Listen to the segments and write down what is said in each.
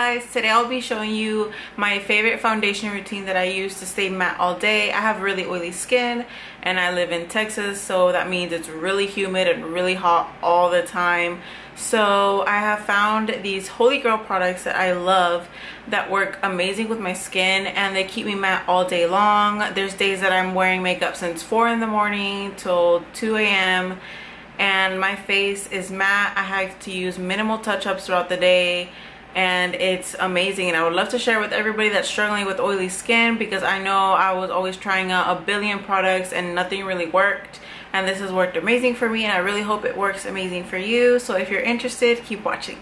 guys, today I'll be showing you my favorite foundation routine that I use to stay matte all day. I have really oily skin and I live in Texas, so that means it's really humid and really hot all the time. So I have found these holy grail products that I love that work amazing with my skin, and they keep me matte all day long. There's days that I'm wearing makeup since 4 in the morning till 2 a.m. and my face is matte. I have to use minimal touch-ups throughout the day, and it's amazing. And I would love to share with everybody that's struggling with oily skin, because I know I was always trying out a billion products and nothing really worked, and this has worked amazing for me, and I really hope it works amazing for you. So if you're interested, keep watching.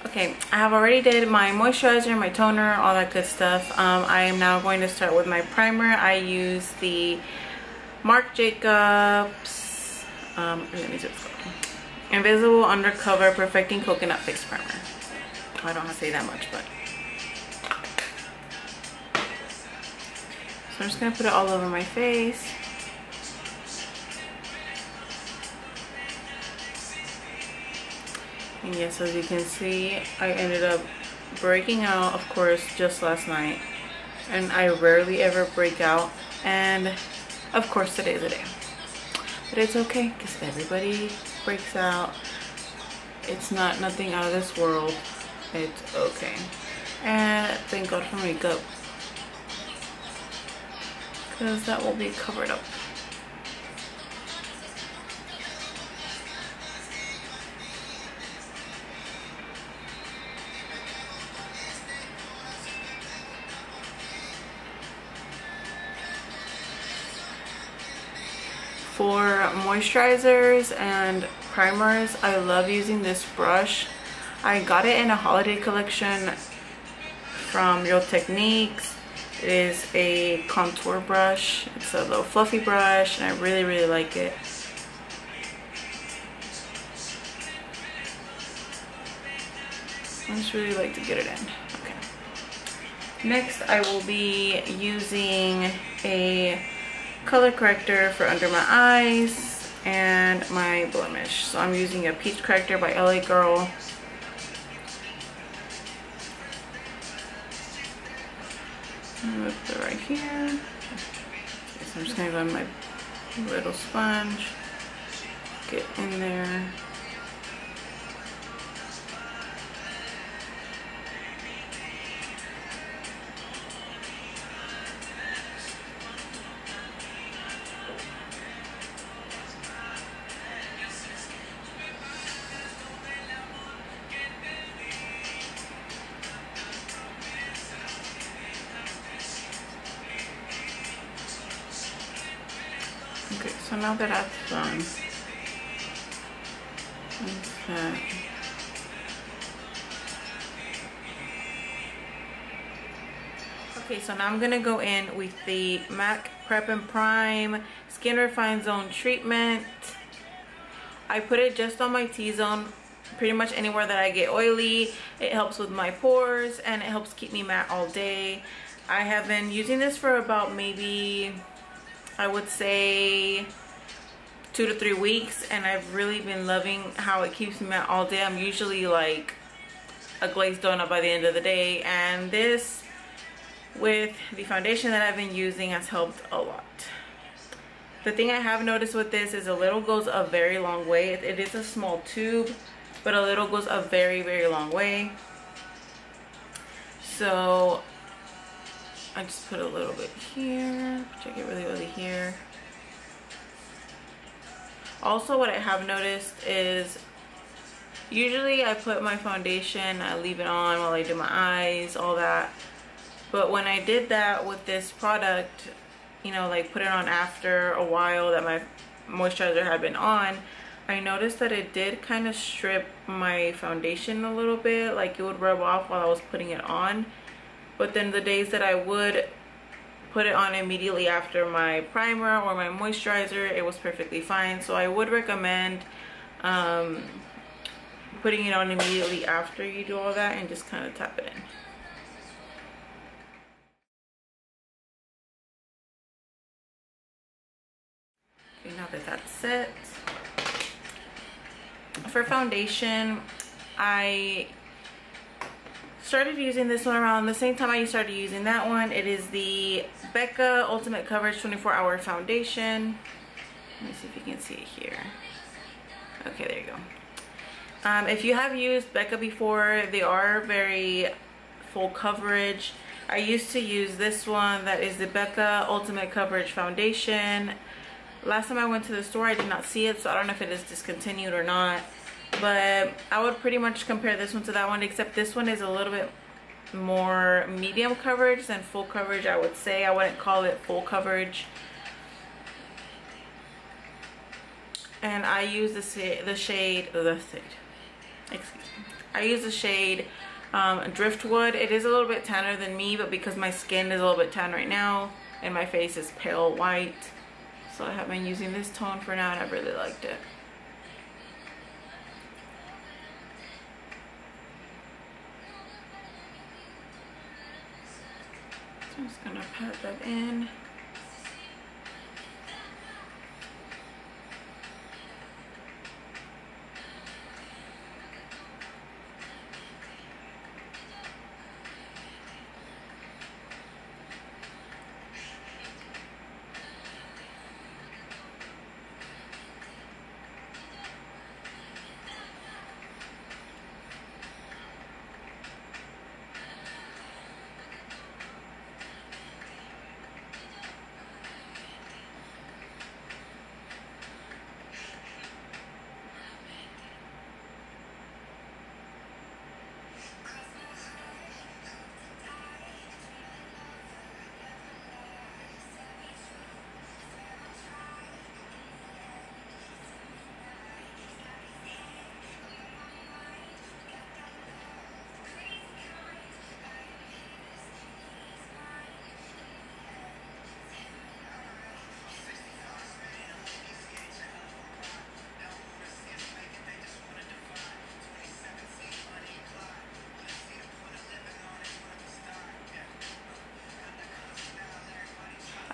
Okay, I have already did my moisturizer, my toner, all that good stuff. I am now going to start with my primer. I use the Marc Jacobs let me just go. Invisible Undercover Perfecting Coconut Face Primer. I don't have to say that much, but so I'm just gonna put it all over my face. And yes, as you can see, I ended up breaking out, of course, just last night, and I rarely ever break out, and of course today is the day. But it's okay, because everybody breaks out. It's not nothing out of this world. It's okay. And thank God for makeup, because that will be covered up. For moisturizers and primers, I love using this brush. I got it in a holiday collection from Real Techniques. It is a contour brush. It's a little fluffy brush, and I really like it. I just really like to get it in. Okay. Next, I will be using a color corrector for under my eyes and my blemish. So I'm using a peach corrector by LA Girl. I'm gonna put it right here. Okay, so I'm just gonna go on my little sponge, get in there. Okay, so now that that's done, okay, so now I'm gonna go in with the MAC Prep and Prime Skin Refine Zone Treatment. I put it just on my T-zone, pretty much anywhere that I get oily. It helps with my pores, and it helps keep me matte all day. I have been using this for about maybe, I would say, 2 to 3 weeks, and I've really been loving how it keeps me matte all day. I'm usually like a glazed donut by the end of the day, and this with the foundation that I've been using has helped a lot. The thing I have noticed with this is a little goes a very long way. It is a small tube, but a little goes a very long way. So I just put a little bit here, which I get really oily here. Also, what I have noticed is usually I put my foundation, I leave it on while I do my eyes, all that. But when I did that with this product, you know, like put it on after a while that my moisturizer had been on, I noticed that it did kind of strip my foundation a little bit. Like it would rub off while I was putting it on. But then the days that I would put it on immediately after my primer or my moisturizer, it was perfectly fine. So I would recommend putting it on immediately after you do all that, and just kind of tap it in. Okay, now that that's set, for foundation, I started using this one around the same time I started using that one. It is the Becca Ultimate Coverage 24-Hour Foundation. Let me see if you can see it here. Okay, there you go. If you have used Becca before, they are very full coverage. I used to use this one, that is the Becca Ultimate Coverage Foundation. Last time I went to the store, I did not see it, so I don't know if it is discontinued or not. But I would pretty much compare this one to that one, except this one is a little bit more medium coverage than full coverage, I would say. I wouldn't call it full coverage. And I use the shade, I use the shade Driftwood. It is a little bit tanner than me, but because my skin is a little bit tan right now and my face is pale white, so I have been using this tone for now and I really liked it. So I'm just gonna pat that in.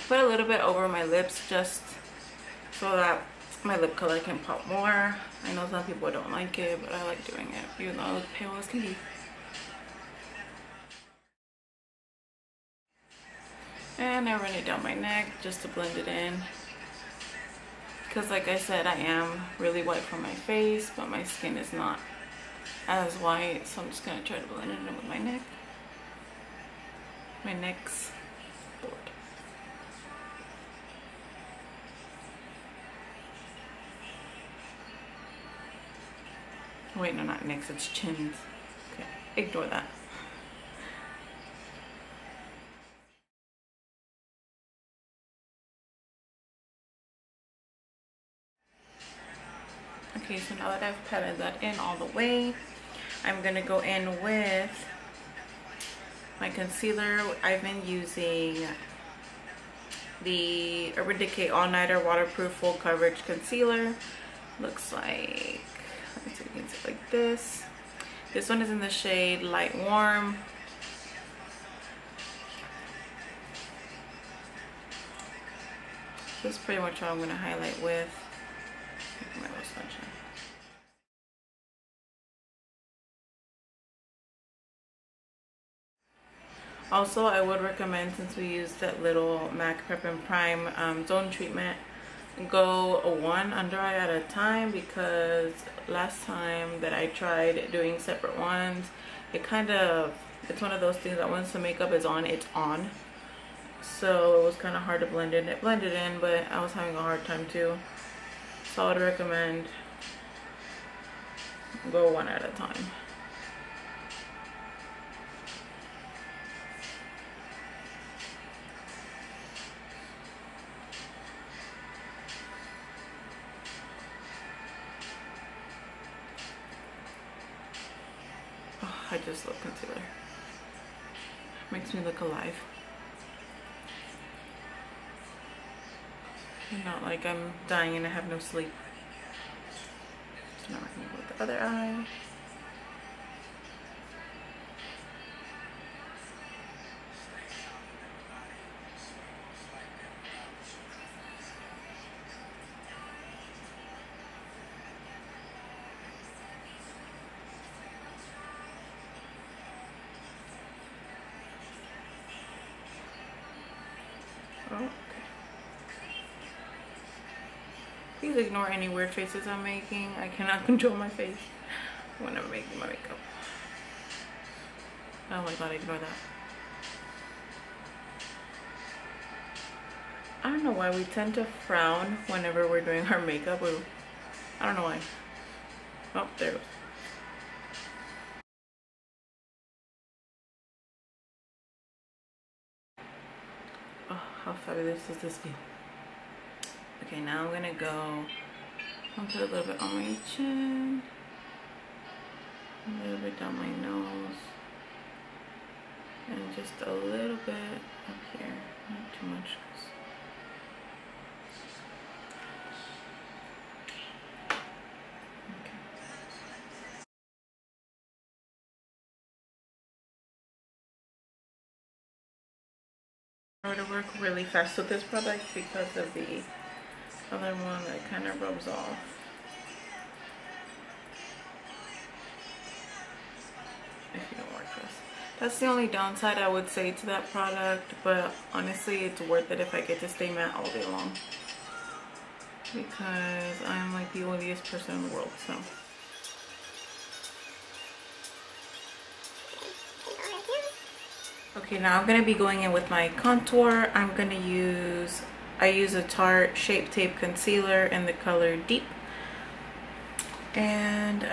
Put a little bit over my lips just so that my lip color can pop more. I know some people don't like it, but I like doing it, even though I look pale as can be. And I run it down my neck just to blend it in. Because like I said, I am really white from my face, but my skin is not as white, so I'm just going to try to blend it in with my neck. My neck's board. Wait, no, not necks, it's chins. Okay, ignore that. Okay, so now that I've patted that in all the way, I'm gonna go in with my concealer. I've been using the Urban Decay All Nighter Waterproof Full Coverage Concealer. Looks like, let me see if you can see it like this. This one is in the shade Light Warm. This is pretty much what I'm going to highlight with. Also, I would recommend, since we used that little MAC Prep and Prime zone treatment, go one under eye at a time, because last time that I tried doing separate ones, it's one of those things that once the makeup is on, it's on. So it was kind of hard to blend in. It blended in, but I was having a hard time too. So I would recommend go one at a time. Oh, I just love concealer. Makes me look alive. Not like I'm dying and I have no sleep. So now we're gonna go with the other eye. Oh, okay. Please ignore any weird faces I'm making. I cannot control my face when I'm making my makeup. Oh my god, ignore that. I don't know why we tend to frown whenever we're doing our makeup. I don't know why. Oh, there it goes. Oh, how fabulous does this feel? Okay, now I'm gonna go and put a little bit on my chin, a little bit down my nose, and just a little bit up here. Not too much. I were to work really fast with this product because of the other one that kind of rubs off. If you don't work fast. That's the only downside I would say to that product, but honestly it's worth it if I get to stay matte all day long. Because I'm like the oiliest person in the world, so. Okay, now I'm going to be going in with my contour. I use a Tarte Shape Tape Concealer in the color Deep. And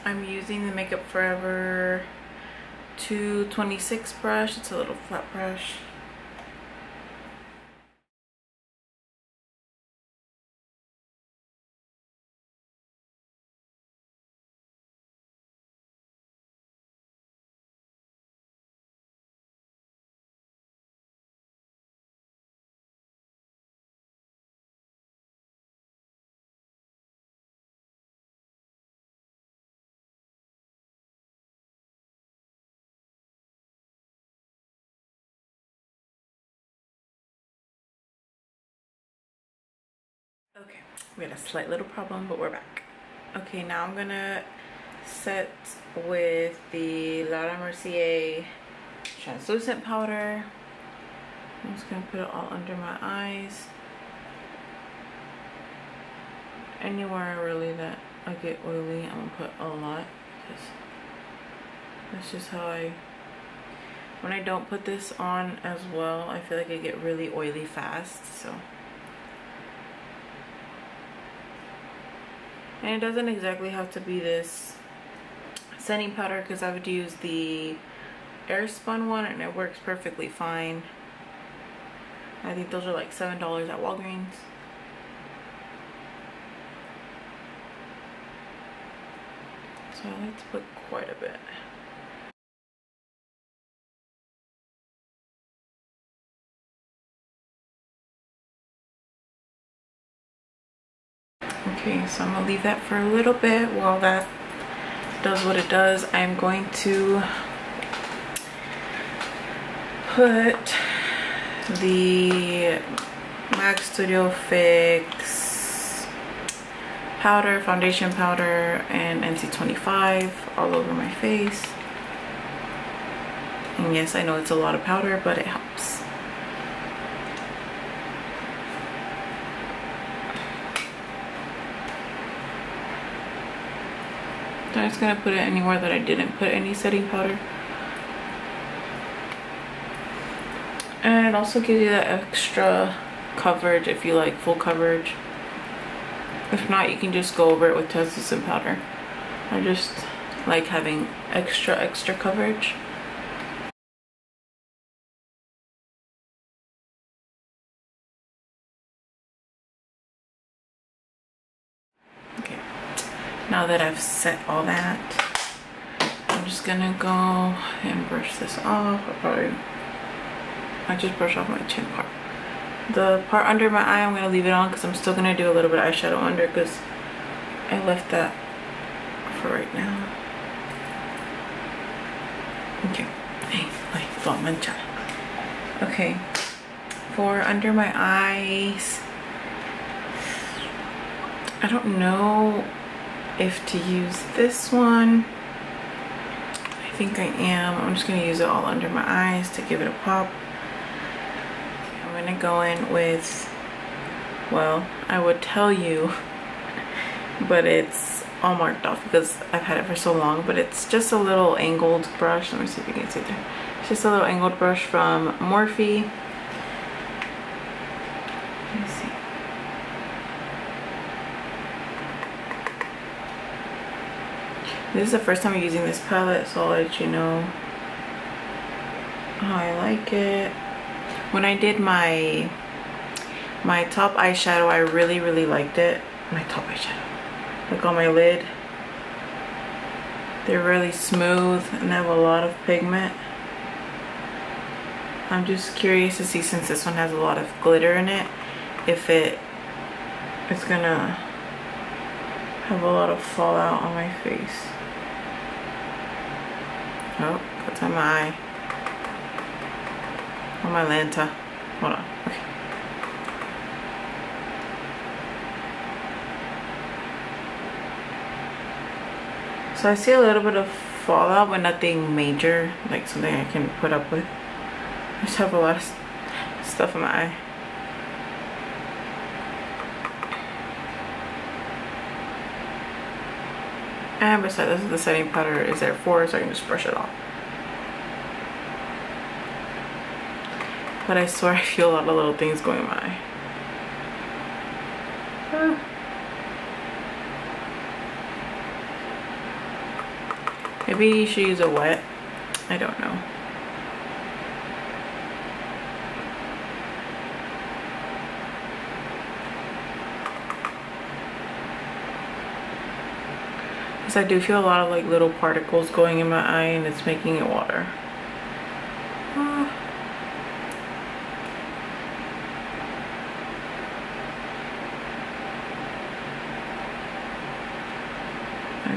I'm using the Makeup Forever 226 brush. It's a little flat brush. Okay, we had a slight little problem, but we're back. Okay, now I'm gonna set with the Mercier translucent powder. I'm just gonna put it all under my eyes. Anywhere really that I get oily, I'm gonna put a lot because that's just how when I don't put this on as well, I feel like I get really oily fast, so. And it doesn't exactly have to be this setting powder because I would use the Airspun one and it works perfectly fine. I think those are like $7 at Walgreens. So I like to put quite a bit. Okay, so I'm gonna leave that for a little bit while that does what it does. I'm going to put the MAC Studio Fix powder, foundation powder, and NC25 all over my face. And yes, I know it's a lot of powder, but it helps. I'm just gonna put it anywhere that I didn't put any setting powder. And it also gives you that extra coverage if you like full coverage. If not, you can just go over it with translucent powder. I just like having extra coverage. Okay, now that I've set all that, I'm just gonna go and brush this off. I just brush off my chin part. The part under my eye, I'm gonna leave it on because I'm still gonna do a little bit of eyeshadow under because I left that for right now. Okay. Okay. For under my eyes, I don't know if to use this one. I think I am. I'm just gonna use it all under my eyes to give it a pop. gonna go in with, well, I would tell you, but it's all marked off because I've had it for so long, but it's just a little angled brush. Let me see if you can see there. It's just a little angled brush from Morphe. Let me see. This is the first time I'm using this palette, so I'll let you know how I like it. When I did my top eyeshadow, I really liked it. My top eyeshadow, like on my lid, they're really smooth and have a lot of pigment. I'm just curious to see, since this one has a lot of glitter in it, if it's gonna have a lot of fallout on my face. Oh, that's on my eye. On my lanta. Hold on. Okay. So I see a little bit of fallout, but nothing major, like something I can put up with. I just have a lot of stuff in my eye. And besides, this is the setting powder is there for, so I can just brush it off. But I swear I feel a lot of little things going in my eye. Maybe you should use a wet. I don't know. Because I do feel a lot of like little particles going in my eye, and it's making it water.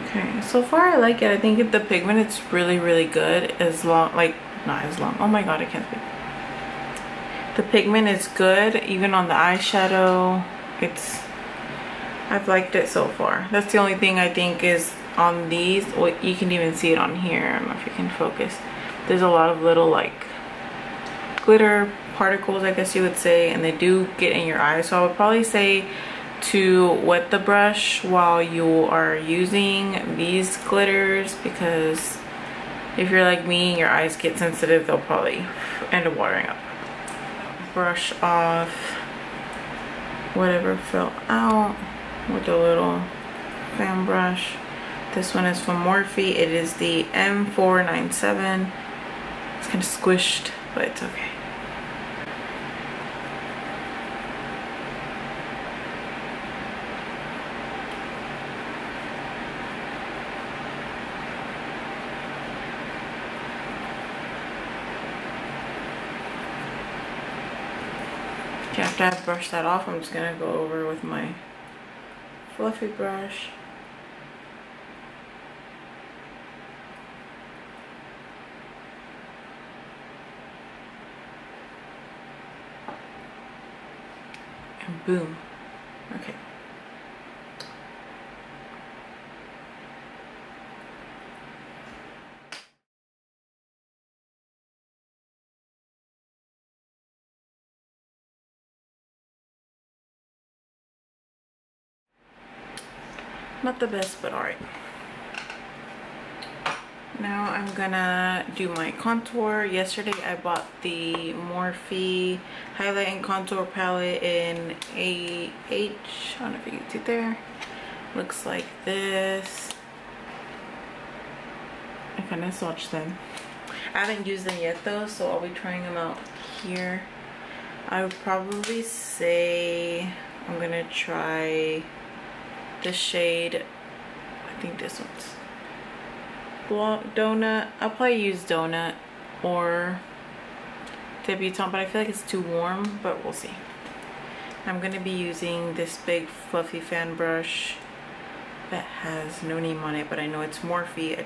Okay, so far I like it. I think the pigment it's really good, as long, like, not as long. Oh my god, I can't speak. The pigment is good, even on the eyeshadow. I've liked it so far. That's the only thing I think is on these. Well, you can even see it on here. I don't know if you can focus. There's a lot of little like glitter particles, I guess you would say, and they do get in your eye. So I would probably say to wet the brush while you are using these glitters, because if you're like me and your eyes get sensitive, they'll probably end up watering up. Brush off whatever fell out with a little fan brush. This one is from Morphe. It is the M497. It's kind of squished, but it's okay. Okay, after I've brushed that off, I'm just gonna go over with my fluffy brush. And boom. Okay. Not the best, but alright. Now I'm gonna do my contour. Yesterday I bought the Morphe highlight and contour palette in AH. I don't know if you can see there. Looks like this. I kind of swatched them. I haven't used them yet though, so I'll be trying them out here. I would probably say I'm gonna try the shade, I think this one's Donut. I'll probably use Donut or Debutante, but I feel like it's too warm, but we'll see. I'm gonna be using this big fluffy fan brush that has no name on it, but I know it's Morphe.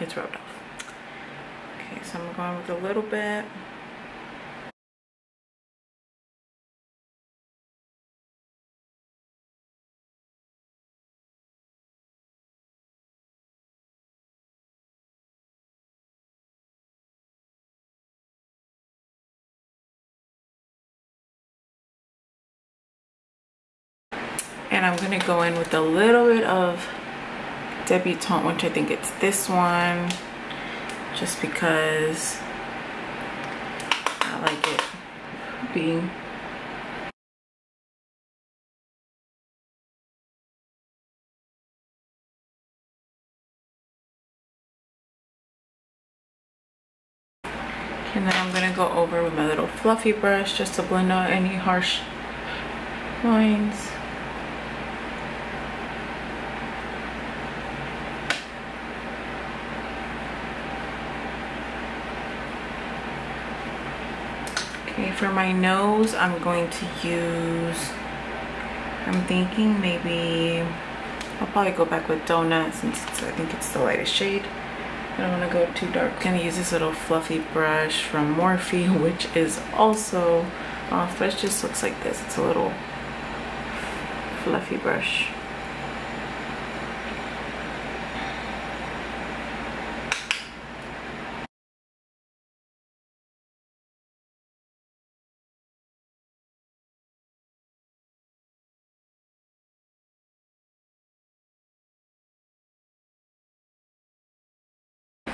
It's rubbed off. Okay, so I'm going with a little bit. And I'm gonna go in with a little bit of Debutante, which I think it's this one, just because I like it being and then I'm gonna go over with my little fluffy brush just to blend out any harsh lines. Okay, for my nose, I'm going to use, I'm thinking maybe, I'll probably go back with Donut since I think it's the lightest shade. I don't want to go too dark. I'm going to use this little fluffy brush from Morphe, which is also off, but it just looks like this. It's a little fluffy brush.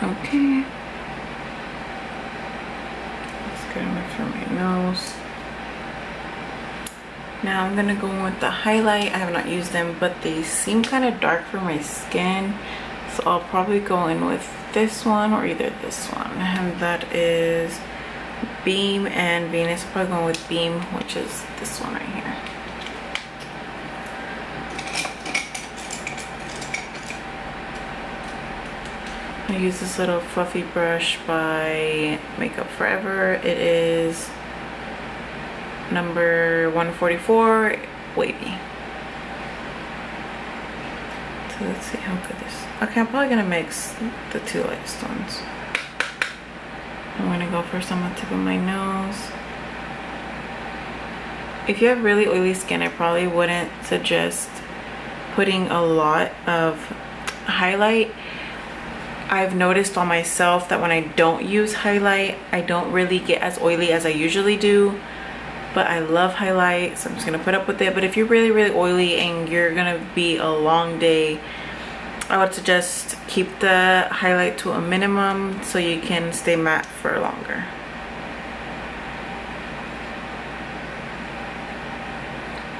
Okay, that's good enough for my nose. Now I'm gonna go in with the highlight. I have not used them, but they seem kind of dark for my skin, so I'll probably go in with this one or either this one, and that is Beam and Venus. I'm probably going with Beam, which is this one right here. I use this little fluffy brush by Makeup Forever. It is number 144, Wavy. So let's see how good this. Okay, I'm probably gonna mix the two lightest ones. I'm gonna go first on the tip of my nose. If you have really oily skin, I probably wouldn't suggest putting a lot of highlight. I've noticed on myself that when I don't use highlight, I don't really get as oily as I usually do. But I love highlight, so I'm just gonna put up with it. But if you're really, really oily and you're gonna be a long day, I would suggest keep the highlight to a minimum so you can stay matte for longer.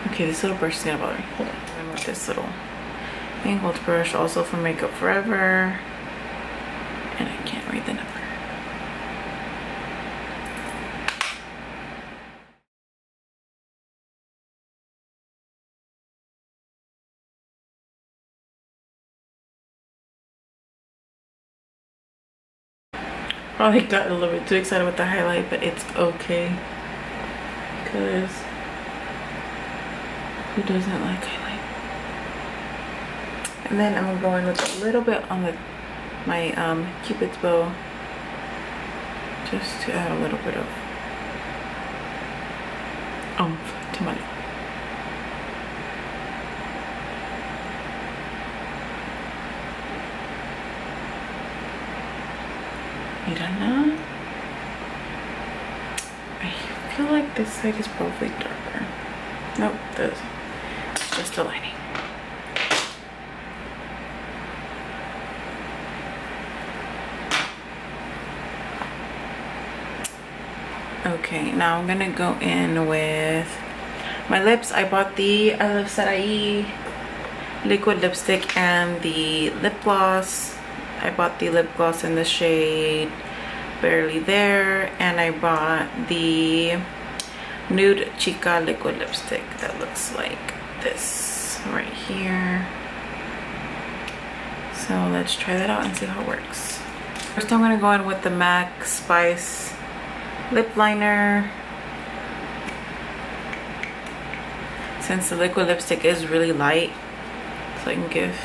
Okay, this little brush is gonna bother me. Hold on. I'm with this little angled brush, also from Makeup Forever. And I can't read the number. Probably got a little bit too excited with the highlight, but it's okay. Because who doesn't like highlight? And then I'm gonna go in with a little bit on my Cupid's bow, just to add a little bit of oomph to my lip. Mirana. I feel like this side is probably darker. Nope, this it's just a lining. Okay, now I'm gonna go in with my lips. I bought the iluvsarahii liquid lipstick and the lip gloss. I bought the lip gloss in the shade Barely There, and I bought the Nude Chica liquid lipstick that looks like this right here. So let's try that out and see how it works. First I'm gonna go in with the MAC Spice lip liner. Since the liquid lipstick is really light, so I can give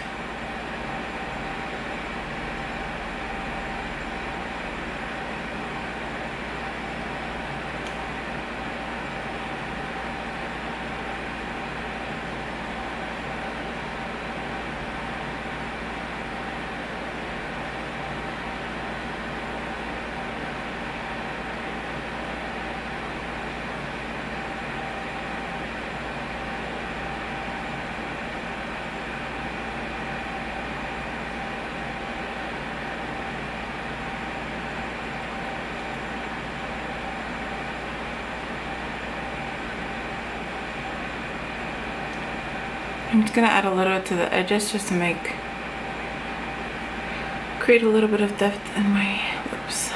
I'm just gonna add a little to the edges just to create a little bit of depth in my lips.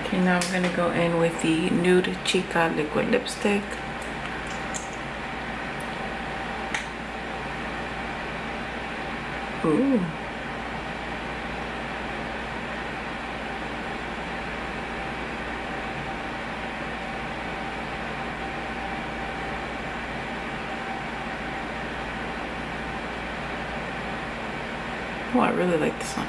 Okay, now I'm gonna go in with the Nude Chica liquid lipstick. Ooh. Oh, I really like this one.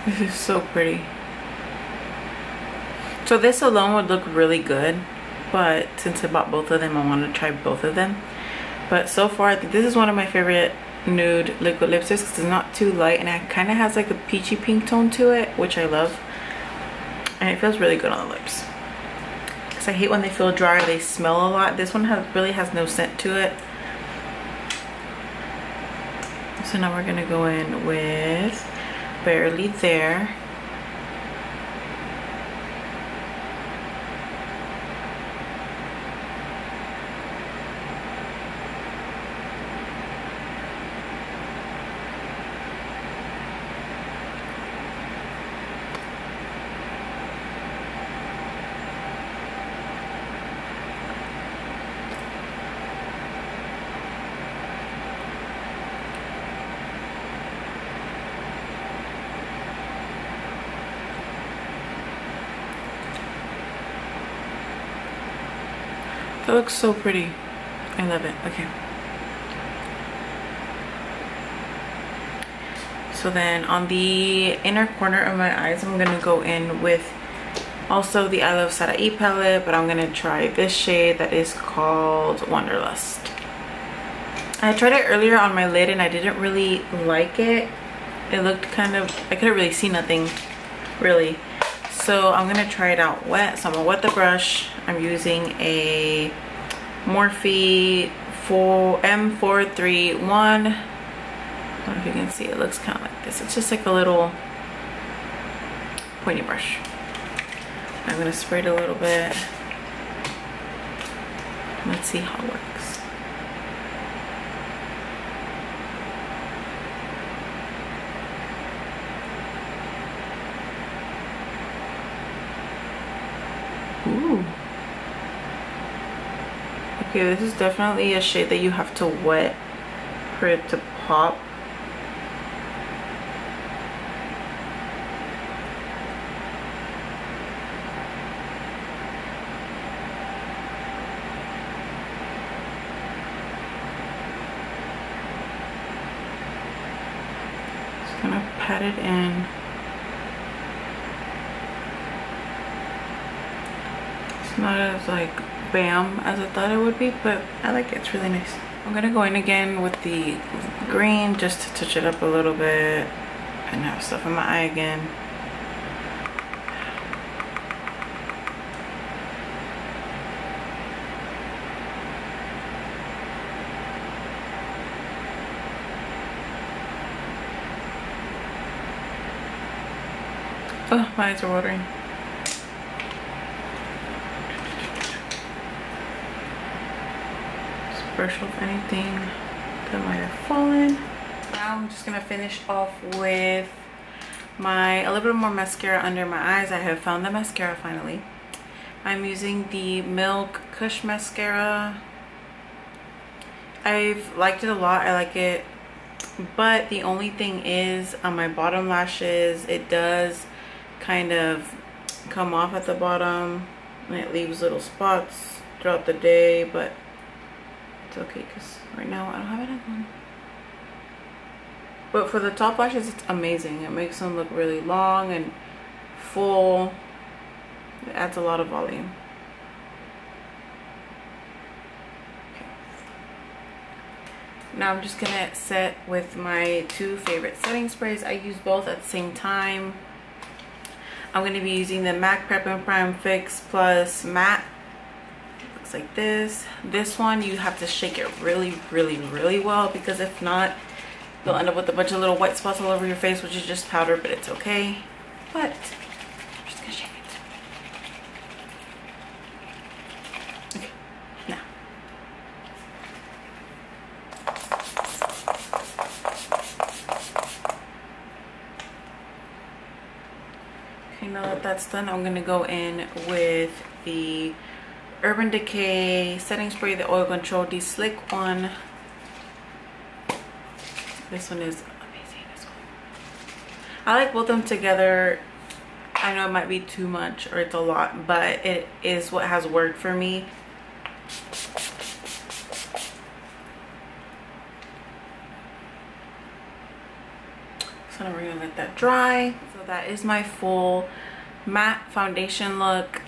This is so pretty. So this alone would look really good, but since I bought both of them, I want to try both of them. But so far, I think this is one of my favorite nude liquid lipsticks because it's not too light and it kind of has like a peachy pink tone to it, which I love. And it feels really good on the lips. Because I hate when they feel dry or they smell a lot. This one really has no scent to it. So now we're going to go in with Barely There. That looks so pretty. I love it. Okay. So then on the inner corner of my eyes, I'm going to go in with also the iluvsarahii palette, but I'm going to try this shade that is called Wanderlust. I tried it earlier on my lid and I didn't really like it. It looked kind of, I couldn't really see nothing really. So I'm gonna try it out wet. So I'm gonna wet the brush. I'm using a Morphe M431. I don't know if you can see, it looks kind of like this. It's just like a little pointy brush. I'm gonna spray it a little bit. Let's see how it works. Ooh. Okay, this is definitely a shade that you have to wet for it to pop. Just gonna pat it in. Not as like bam as I thought it would be, but I like it. It's really nice. I'm gonna go in again with the green just to touch it up a little bit and have stuff in my eye again. Oh, my eyes are watering. Brush off anything that might have fallen. Now I'm just gonna finish off with a little bit more mascara under my eyes. I have found the mascara finally. I'm using the Milk Kush mascara. I've liked it a lot. I like it, but the only thing is on my bottom lashes, it does kind of come off at the bottom and it leaves little spots throughout the day, but It's okay because right now I don't have enough one. But for the top lashes, it's amazing. It makes them look really long and full. It adds a lot of volume. Okay. Now I'm just gonna set with my two favorite setting sprays. I use both at the same time. I'm gonna be using the MAC Prep and Prime Fix Plus Matte. It looks like this. This one, you have to shake it really, really, really well, because if not, you'll end up with a bunch of little white spots all over your face, which is just powder, but it's okay. But I'm just gonna shake it. Okay, now. Okay, now that that's done, I'm gonna go in with the Urban Decay setting spray, the oil control de-slick one. This one is amazing. This one, I like both of them together. I know it might be too much or it's a lot, but it is what has worked for me. So now we're gonna let that dry. So that is my full matte foundation look.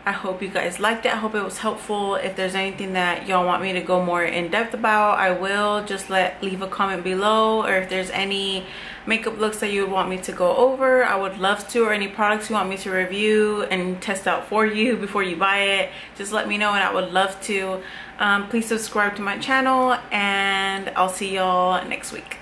I hope you guys liked it. I hope it was helpful. If there's anything that y'all want me to go more in depth about, I will. Just leave a comment below, or if there's any makeup looks that you would want me to go over, I would love to, or any products you want me to review and test out for you before you buy it, just let me know and I would love to. Please subscribe to my channel, and I'll see y'all next week.